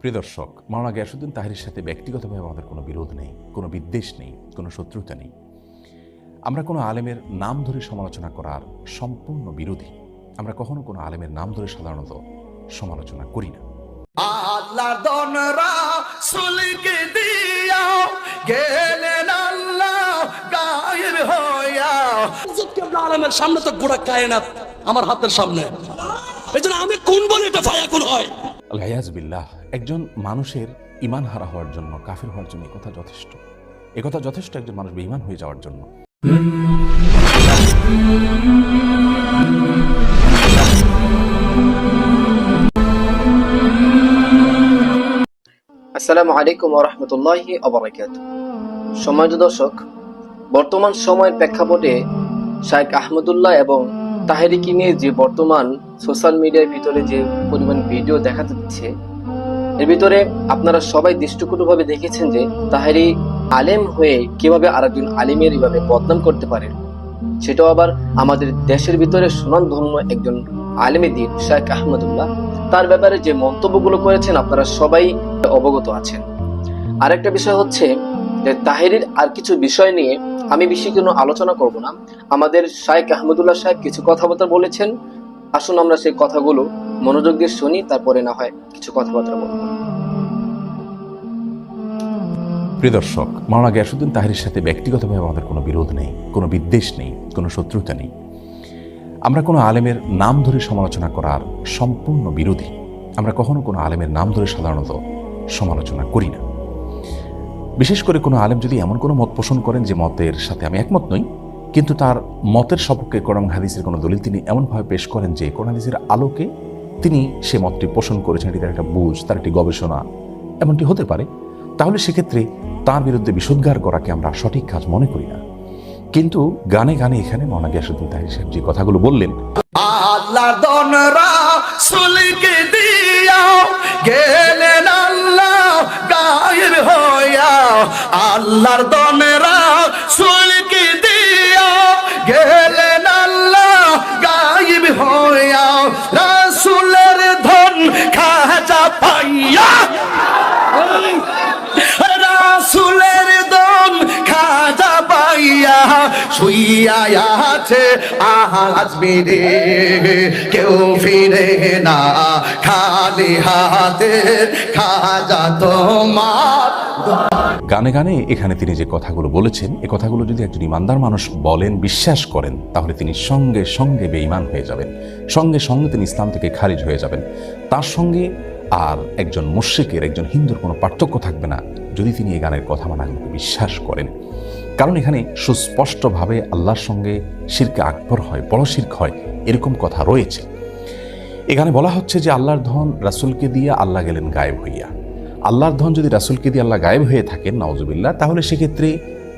প্রিয় দর্শক, মাওলানা গিয়াসউদ্দিন তাহেরীর সাথে ব্যক্তিগতভাবে আমাদের কোনো বিরোধ নেই, কোনো বিদ্বেষ নেই, কোনো শত্রুতা নেই। আমরা কোনো আলেমের নাম ধরে সমালোচনা করার সম্পূর্ণ বিরোধী। আমরা কখনো কোনো আলেমের নাম ধরে সাধারণত সমালোচনা করি না। আল্লাহ দন রাসূলকে দিয়া গেলেন আল্লাহ গায়েব হইয়া। কেবলা আলমের সামনে তো গোড়া কায়নাত আমার হাতের সামনে, এই জন্য আমি কোন বলে এটা ফায়াকুন হয়। আল-ইয়াজ বিল্লাহ, একজন মানুষের ঈমান হারা হওয়ার জন্য, কাফির হওয়ার জন্য একথা যথেষ্ট। একথা যথেষ্ট একজন মানুষ বেঈমান হয়ে যাওয়ার জন্য। আসসালামু আলাইকুম ওয়া রাহমাতুল্লাহি ওয়া বারাকাতুহু। সম্মানিত দর্শক, বর্তমান সময়ের প্রেক্ষাপটে শাইখ আহমদুল্লাহ এবং তাহেরীকে নিয়ে যে বর্তমান সোশ্যাল মিডিয়ার ভিতরে যে পরিমাণ ভিডিও দেখা যাচ্ছে, এর ভিতরে আপনারা সবাই দৃষ্টিকটুভাবে দেখেছেন যে তাহেরী আলেম হয়ে কিভাবে আরেকজন আলেমের এইভাবে বদনাম করতে পারে, সেটাও আবার আমাদের দেশের ভিতরে সুনামধন্য একজন আলেমে দ্বীন শাইখ আহমদুল্লাহ। তার ব্যাপারে যে মন্তব্যগুলো করেছেন আপনারা সবাই অবগত আছেন। আরেকটা বিষয় হচ্ছে যে তাহেরীর আর কিছু বিষয় নিয়ে আমি বেশি কোনো আলোচনা করব না। আমাদের শাইখ আহমদুল্লাহ সাহেব কিছু কথাবার্তা বলেছেন, আসুন আমরা সেই কথাগুলো মনোযোগ দিয়ে শুনি, তারপরে না হয় কিছু কথাবার্তা বলব। প্রিয় দর্শক, মাওলানা গিয়াসউদ্দিন তাহেরীর সাথে ব্যক্তিগতভাবে আমাদের কোনো বিরোধ নেই, কোনো বিদ্বেষ নেই, কোনো শত্রুতা নেই। আমরা কোনো আলেমের নাম ধরে সমালোচনা করার সম্পূর্ণ বিরোধী। আমরা কখনো কোনো আলেমের নাম ধরে সাধারণত সমালোচনা করি না। বিশেষ করে কোনো আলেম যদি এমন কোনো মত পোষণ করেন যে মতের সাথে আমি একমত নই, কিন্তু তার মতের সপক্ষে কোরআন হাদিসের কোনো দলিল তিনি এমনভাবে পেশ করেন যে কোরআন হাদিসের আলোকে তিনি সে মতটি পোষণ করেছেন, এটি তার একটা বুঝ, তার একটি গবেষণা এমনটি হতে পারে, তাহলে সেক্ষেত্রে তার বিরুদ্ধে বিষোদ্গার করাকে আমরা সঠিক কাজ মনে করি না। কিন্তু গানে গানে এখানে মাওলানা গিয়াসউদ্দিন তাহেরী সাহেব যে কথাগুলো বললেন, আল্লাহ দন রাসূলকে দিয়া গেলেন আল্লাহ গায়েব হইয়া। আল্লাহর দন রাসূলকে দিয়া গেলেন আল্লাহ গায়েব হইয়া। রাসূলের ধন খাজা পাইয়া, রাসূলের ধন খাজা পাইয়া শুইয়া আছে আজ মেরে কেউ ফিরে না খালি হাতে খাজা তোমার। গানে গানে এখানে তিনি যে কথাগুলো বলেছেন, এ কথাগুলো যদি একজন ইমানদার মানুষ বলেন, বিশ্বাস করেন, তাহলে তিনি সঙ্গে সঙ্গে বেঈমান হয়ে যাবেন, সঙ্গে সঙ্গে তিনি ইসলাম থেকে খারিজ হয়ে যাবেন। তার সঙ্গে আর একজন মুশরিকের, একজন হিন্দুর কোনো পার্থক্য থাকবে না যদি তিনি এই গানের কথা মানাগুলোকে বিশ্বাস করেন। কারণ এখানে সুস্পষ্টভাবে আল্লাহর সঙ্গে শিরকে আকবর হয়, বড় শিরক হয়, এরকম কথা রয়েছে। এখানে বলা হচ্ছে যে আল্লাহর ধন রাসূলকে দিয়ে আল্লাহ গেলেন গায়েব হইয়া। আল্লাহর ধন যদি রাসূলকে দিয়ে আল্লাহ গায়েব হয়ে থাকেন, নাউজুবিল্লাহ, তাহলে সেক্ষেত্রে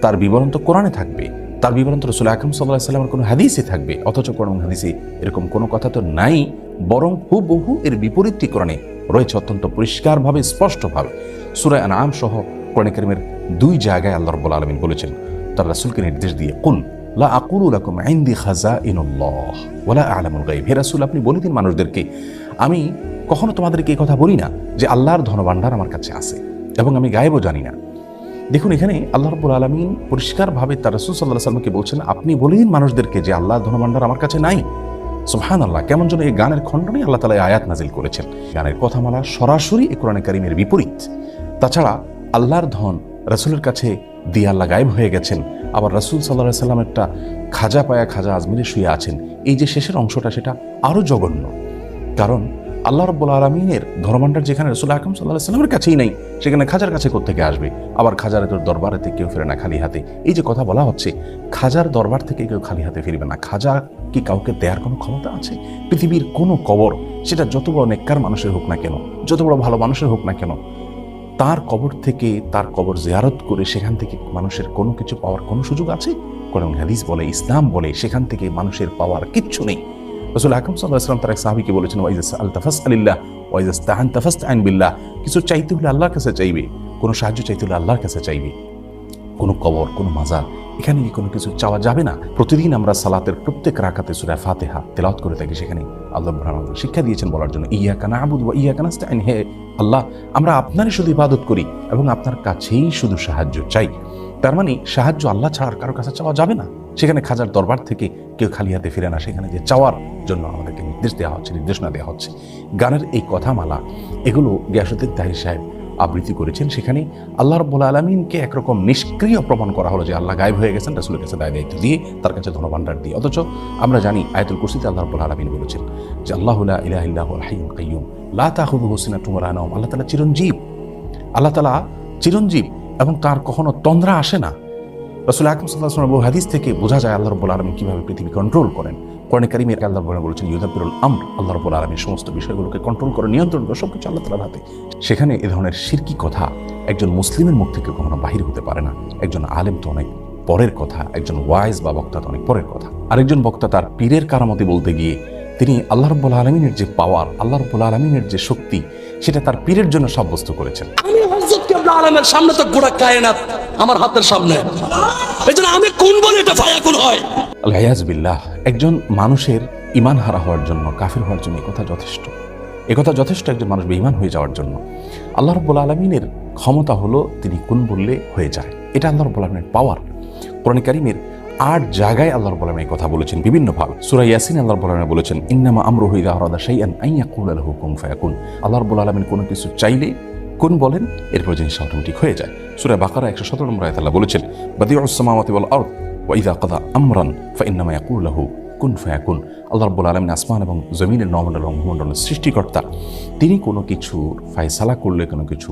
তার বিবরণ তো কোরআনে থাকবে, তার বিবরণ তো রাসূল আকরাম সাল্লাল্লাহু আলাইহি ওয়াসাল্লামের কোনো হাদিসে থাকবে। অথচ কোরআন হাদিসে এরকম কোনো কথা তো নাই, বরং হুবহু এর বিপরীতটি কোরআনে রয়েছে অত্যন্ত পরিষ্কারভাবে, স্পষ্টভাবে। সূরা আনআম সহ কোরআনে কারীমের 2 জায়গায় আল্লাহ রাব্বুল আলামিন বলেছেন তার রাসূলকে নির্দেশ দিয়ে, কুল লা আকুলু লাকুম ইনদি খাযাইনুল্লাহ ওয়ালা আ'লামুল গায়ব। হে রাসূল, আপনি বলে দিন মানুষদেরকে, আমি কখনো তোমাদেরকে এই কথা বলি না যে আল্লাহর ধনভাণ্ডার আমার কাছে আছে এবং আমি গায়েবও জানি না। দেখুন, এখানে আল্লাহ রাব্বুল আলামিন পরিষ্কারভাবে তার রাসূল সাল্লাল্লাহু আলাইহি ওয়াসাল্লামকে বলছেন, আপনি বলে দিন মানুষদেরকে যে আল্লাহর ধনভাণ্ডার আমার কাছে নাই। সুবহানাল্লাহ, কেমন যেন এই গানের খণ্ডনে আল্লাহ তাআলা এই আয়াত নাজিল করেছেন। গানের কথামালা সরাসরি এই কোরআনে কারীমের বিপরীত। তাছাড়া আল্লাহর ধন রাসূলের কাছে দিয়ে আল্লাহ গায়েব হয়ে গেছেন, আবার রাসূল সাল্লাল্লাহু আলাইহি ওয়াসাল্লাম একটা খাজা পায়া খাজা আজমিরে শুয়ে আছেন। এই যে শেষের অংশটা, সেটা আরো জঘন্য। কারণ আল্লাহ রাব্বুল আলামিনের ধর্মভাণ্ডার যেখানে রাসূল আকরাম সাল্লাল্লাহু আলাইহি ওয়াসাল্লামের কাছেই নাই, সেখানে খাজার কাছে কোত্থেকে আসবে? আবার খাজার তোর দরবারেতে কেউ ফিরে না খালি হাতে। এই যে কথা বলা হচ্ছে, খাজার দরবার থেকে কেউ খালি হাতে ফিরবে না। খাজা কি কাউকে দেওয়ার কোনো ক্ষমতা আছে? পৃথিবীর কোনো কবর, সেটা যত বড় নেককার মানুষের হোক না কেন, যত বড় ভালো মানুষের হোক না কেন, তার কবর থেকে, তার কবর জিয়ারত করে সেখান থেকে মানুষের কোনো কিছু পাওয়ার কোনো সুযোগ আছে? কোরআন হাদিস বলে, ইসলাম বলে, সেখান থেকে মানুষের পাওয়ার কিচ্ছু নেই। রাসূল আকরাম সাল্লাল্লাহু আলাইহি ওয়াসাল্লাম তার এক সাহাবীকে বলেছেন, ওয়াইজা সাআলতা ফাসআলিল্লাহ ওয়াইজা ইসতাআনতা ফাসতাইন বিল্লাহ। কিছু চাইতে হলে আল্লাহর কাছে চাইবে, কোনো সাহায্য চাইতে হলে আল্লাহর কাছে চাইবে। কোনো কবর, কোনো মাজার, এখানে কি কোনো কিছু চাওয়া যাবে না? প্রতিদিন আমরা সালাতের প্রত্যেক রাকাতে সূরা ফাতিহা তেলাওয়াত করে থাকি, সেখানে আল্লাহ রাব্বুল আলামিন শিক্ষা দিয়েছেন বলার জন্য, ইয়াকা না'বুদু ওয়া ইয়াকা নাস্তাইন, হে আল্লাহ আমরা আপনারই শুধু ইবাদত করি এবং আপনার কাছেই শুধু সাহায্য চাই। তার মানে সাহায্য আল্লাহ ছাড়া আর কারো কাছে চাওয়া যাবে না। সেখানে খাজার দরবার থেকে কেউ খালি হাতে ফিরে না, সেখানে যে চাওয়ার জন্য আমাদেরকে নির্দেশ দেওয়া হচ্ছে, নির্দেশনা দেওয়া হচ্ছে। গানের এই কথামালা এগুলো গিয়াসউদ্দিন তাহির সাহেব আবৃত্তি করেছেন। সেখানে আল্লাহ রাব্বুল আলামিনকে একরকম নিষ্ক্রিয় প্রমাণ করা হলো যে আল্লাহ গায়েব হয়ে গেছেন রাসূলের কাছে দায়িত্ব দিয়ে, তার কাছে ধনভাণ্ডার দিয়ে। অথচ আমরা জানি আয়াতুল কুরসিতে আল্লাহ রাব্বুল আলামিন বলেছেন যে আল্লাহু লা ইলাহা ইল্লা হুয়াল হাইয়ুল কাইয়্যুম লা তাখুযুহু সিনাতুন ওয়া লা নাওম। আল্লাহ তাআলা চিরঞ্জীব, আল্লাহ তাআলা চিরঞ্জীব এবং তার কখনো তন্দ্রা আসে না। রাসূল আকরাম সাল্লাল্লাহু আলাইহি ওয়াসাল্লাম হাদিস থেকে বোঝা যায় আল্লাহ রাব্বুল আলামিন কিভাবে পৃথিবী কন্ট্রোল করেন। কোরআনে কারীমে আল্লাহ বলেছেন ইউদাব্বিরুল আমর, আল্লাহ রাব্বুল আলামিন সমস্ত বিষয়গুলোকে কন্ট্রোল করে, নিয়ন্ত্রণ করে, সবকিছু আল্লাহ তাআলার হাতে। সেখানে এ ধরনের শিরকি কথা একজন মুসলিমের মুখ থেকে কখনো বাহির হতে পারে না। একজন আলেম তো অনেক পরের কথা, একজন ওয়াইজ বা বক্তা তো অনেক পরের কথা। আরেকজন বক্তা তার পীরের কারামতি বলতে গিয়ে তিনি আল্লাহ রাব্বুল আলামিনের যে পাওয়ার, আল্লাহ রাব্বুল আলামিনের যে শক্তি, সেটা তার পীরের জন্য সাব্যস্ত করেছেন। আমি হযরত কিবলা আলমের সামনে তো গোটা কায়নাত আমার হাতের সামনে, এজন্য আমি কোন বলে এটা ফায়াকুন হয়। আল-ইয়াজ বিল্লাহ। একজন মানুষের ঈমান হারা হওয়ার জন্য, কাফির হওয়ার জন্য একথা যথেষ্ট। একথা যথেষ্ট একজন মানুষ বেঈমান হয়ে যাওয়ার জন্য। আল্লাহ রাব্বুল আলামিনের ক্ষমতা হলো তিনি কোন বললে হয়ে যায়, এটা আল্লাহ রাব্বুল আলামিনের পাওয়ার। কোরআনে কারীমের 8 জায়গায় আল্লাহ রাব্বুল আলামিন এই কথা বলেছেন বিভিন্নভাবে। সূরা ইয়াসিন আল্লাহ রাব্বুল আলামিন বলেছেন ইন্নামা আমরুহু ইযা আরাদা শাইআন আন ইয়াকুলা লাহু কুন ফায়াকুন। আল্লাহ রাব্বুল আলামিন কোনো কিছু চাইলে কোন বলেন, এরপর জিনিস অটোমেটিক হয়ে যায়। সূরা বাকারা 117 নম্বর আয়াতে আল্লাহ বলেছেন বাদিউস সামাওয়াতি ওয়াল আরদ ওয়া ইযা কাদা আমরান ফাইন্নামা ইয়াকুলু লাহু কুন ফায়াকুন। আল্লাহ রাব্বুল আলামিন আসমান এবং জমিনের নবমণ্ডল এবং ভূমণ্ডলের সৃষ্টিকর্তা। তিনি কোনো কিছু ফায়সালা করলে, কোনো কিছু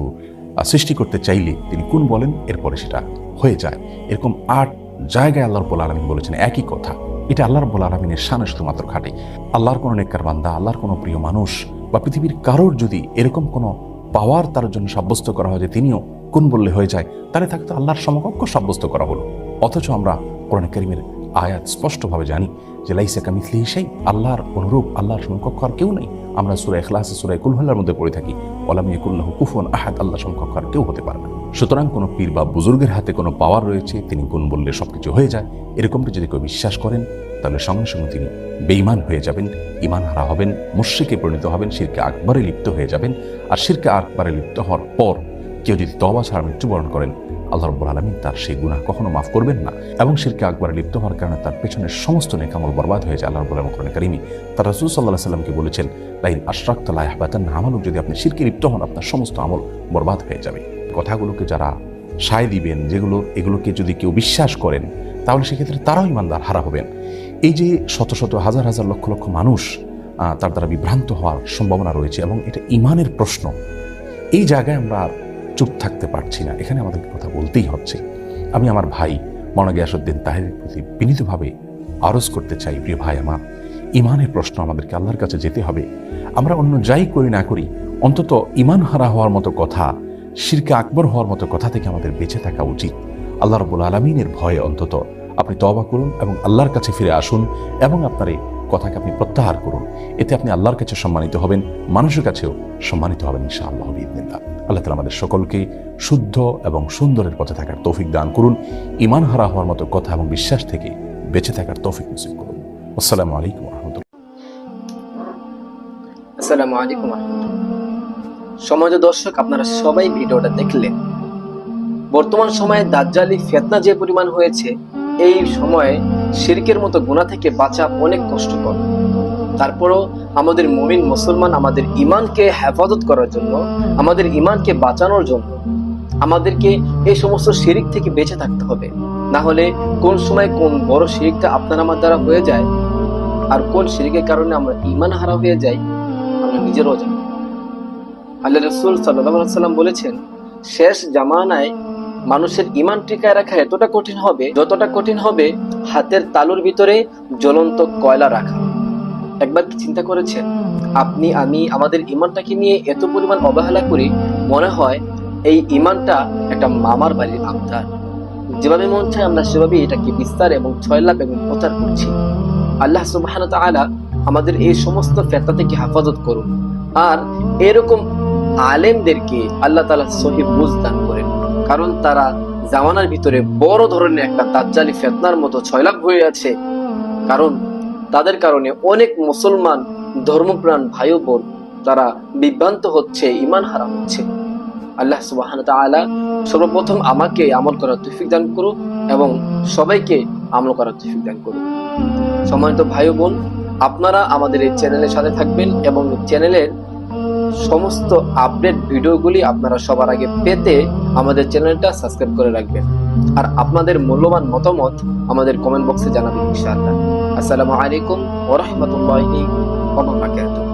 সৃষ্টি করতে চাইলে তিনি কোন বলেন, এরপরে সেটা হয়ে যায়। এরকম 8 জায়গায় আল্লাহ রাব্বুল আলামিন বলেছেন একই কথা। এটা আল্লাহ রাব্বুল আলামিনের শানে শুধুমাত্র খাটে। আল্লাহর কোনো নেককার বান্দা, আল্লাহর কোনো প্রিয় মানুষ বা পৃথিবীর কারোর যদি এরকম কোনো পাওয়ার তার জন্য সাব্যস্ত করা হয় যে তিনিও কোন বললে হয়ে যায়, তাহলে তাকে তো আল্লাহর সমকক্ষ সাব্যস্ত করা হলো। অথচ আমরা কোরআনে কারীমের আয়াত স্পষ্টভাবে জানি যে লাইসা কামিসলিহি শাই, আল্লাহর অনুরূপ, আল্লাহর সমকক্ষ আর কেউ নেই। আমরা সূরা ইখলাস, সূরা কুল হুয়াল্লাহর মধ্যে পড়ে থাকি ওয়ালাম ইয়াকুল লাহু কুফুয়ান আহাদ, আল্লাহর সমকক্ষ আর কেউ হতে পারে না। সুতরাং কোনো পীর বা বুজুর্গের হাতে কোনো পাওয়ার রয়েছে, তিনি কোন বললে সবকিছু হয়ে যায়, এরকমটা যদি কেউ বিশ্বাস করেন, তাহলে সঙ্গে সঙ্গে তিনি বেঈমান হয়ে যাবেন, ঈমান হারা হবেন, মুশরিকে পরিণত হবেন, শিরকে আকবরে লিপ্ত হয়ে যাবেন। আর শিরকে আকবরে লিপ্ত হওয়ার পর কেউ যদি তওবা ছাড়া মৃত্যুবরণ করেন, আল্লাহ রাব্বুল আলামিন তার সেই গুনাহ কখনো মাফ করবেন না এবং শিরকে আকবরে লিপ্ত হওয়ার কারণে তার পেছনের সমস্ত নেক আমল বরবাদ হয়ে যায়। আল্লাহ রাব্বুল আলামিন কোরআনে কারীমে তার রাসূল সাল্লাল্লাহু আলাইহি সাল্লামকে বলেছেন লাইন আশরাকতা লা ইয়াহবাতান্না আমালুক, যদি আপনি শিরকে লিপ্ত হন আপনার সমস্ত আমল বরবাদ হয়ে যাবে। কথাগুলোকে যারা সায় দিবেন, এগুলোকে যদি কেউ বিশ্বাস করেন, তাহলে সেক্ষেত্রে তারাও ঈমানদার হারা হবেন। এই যে শত শত হাজার হাজার লক্ষ লক্ষ মানুষ তার দ্বারা বিভ্রান্ত হওয়ার সম্ভাবনা রয়েছে এবং এটা ঈমানের প্রশ্ন। এই জায়গায় আমরা আর চুপ থাকতে পারছি না, এখানে আমাদেরকে কথা বলতেই হচ্ছে। আমি আমার ভাই মাওলানা গিয়াসউদ্দিন তাহেরের প্রতি বিনীতভাবে আরজ করতে চাই, প্রিয় ভাই আমার, ঈমানের প্রশ্ন আমাদেরকে আল্লাহর কাছে যেতে হবে। আমরা অন্য যাই করি না করি, অন্তত ঈমান হারা হওয়ার মতো কথা, শিরকে আকবর হওয়ার মতো কথা থেকে আমাদের বেঁচে থাকা উচিত। আল্লাহ রাব্বুল আলামিনের ভয়ে অন্তত আপনি তওবা করুন এবং আল্লাহর কাছে ফিরে আসুন এবং আপনার এই কথাকে আপনি প্রত্যাহার করুন। এতে আপনি আল্লাহর কাছে সম্মানিত হবেন, মানুষের কাছেও সম্মানিত হবেন ইনশাআল্লাহ বিইذنিল্লাহ। আল্লাহ তাআলা আমাদের সকলকে শুদ্ধ এবং সুন্দরের পথে থাকার তৌফিক দান করুন, ঈমান হারা হওয়ার মতো কথা এবং বিশ্বাস থেকে বেঁচে থাকার তৌফিক নসিব করুন। আসসালামু আলাইকুম ওয়া রাহমাতুল্লাহ। আসসালামু আলাইকুম ওয়া রাহমাতুল্লাহ। সম্মানিত দর্শক, আপনারা সবাই ভিডিওটা দেখলেন। বর্তমান সময়ে দাজ্জালি ফিতনা যে পরিমাণ হয়েছে, এই সময়ে শিরকের মতো গুনাহ থেকে বাঁচা অনেক কষ্টকর। তারপরও আমাদের মুমিন মুসলমান আমাদের ঈমানকে হেফাজত করার জন্য, আমাদের ঈমানকে বাঁচানোর জন্য আমাদেরকে এই সমস্ত শিরক থেকে বেঁচে থাকতে হবে। না হলে কোন সময় কোন বড় শিরকটা আপনার আমার দ্বারা হয়ে যায় আর কোন শিরকের কারণে আমরা ঈমান হারা হয়ে যাই আমরা নিজেরও জানি। আল্লাহ রাসূল সাল্লাল্লাহু আলাইহি ওয়াসাল্লাম বলেছেন, শেষ জামানায় মানুষের ঈমান টিকায় রাখা এতটা কঠিন হবে যতটা কঠিন হবে হাতের তালুর ভিতরে জ্বলন্ত কয়লা রাখা। একবার কি চিন্তা করেছেন, আপনি আমি আমাদের ঈমানটাকে নিয়ে এত পরিমাণ অবহেলা করি, মনে হয় এই ঈমানটা একটা মামার বাড়ির আবদার। যেভাবে মন চায় আমরা সেভাবে এটাকে বিস্তার এবং ছয়লাভ এবং প্রচার করছি। আল্লাহ সুবহানাহু ওয়া তাআলা আমাদের এই সমস্ত ফিতনা থেকে হেফাজত করুন আর এরকম আলেমদেরকে আল্লাহ তাআলা সহিহ বুঝ দান করেন, কারণ তারা জামানার ভিতরে বড় ধরনের একটা দাজ্জালি ফিতনার মতো ছয়লাভ হয়ে আছে। কারণ তাদের কারণে অনেক মুসলমান ধর্মপ্রাণ ভাই বোন তারা বিভ্রান্ত হচ্ছে, ঈমান হারাম হচ্ছে। আল্লাহ সুবহানাহু ওয়া তাআলা সর্বপ্রথম আমাকে আমল করার তৌফিক দান করুন এবং সবাইকে আমল করার তৌফিক দান করুন। সম্মানিত ভাই বোন, আপনারা আমাদের এই চ্যানেলের সাথে থাকবেন এবং চ্যানেলের সমস্ত আপডেট ভিডিওগুলি আপনারা সবার আগে পেতে আমাদের চ্যানেলটা সাবস্ক্রাইব করে রাখবেন। আর আপনাদের মূল্যবান মতামত আমাদের কমেন্ট বক্সে জানাবেন ইনশাআল্লাহ। আসসালামু আলাইকুম ওয়া রাহমাতুল্লাহি ওয়া বারাকাতুহু।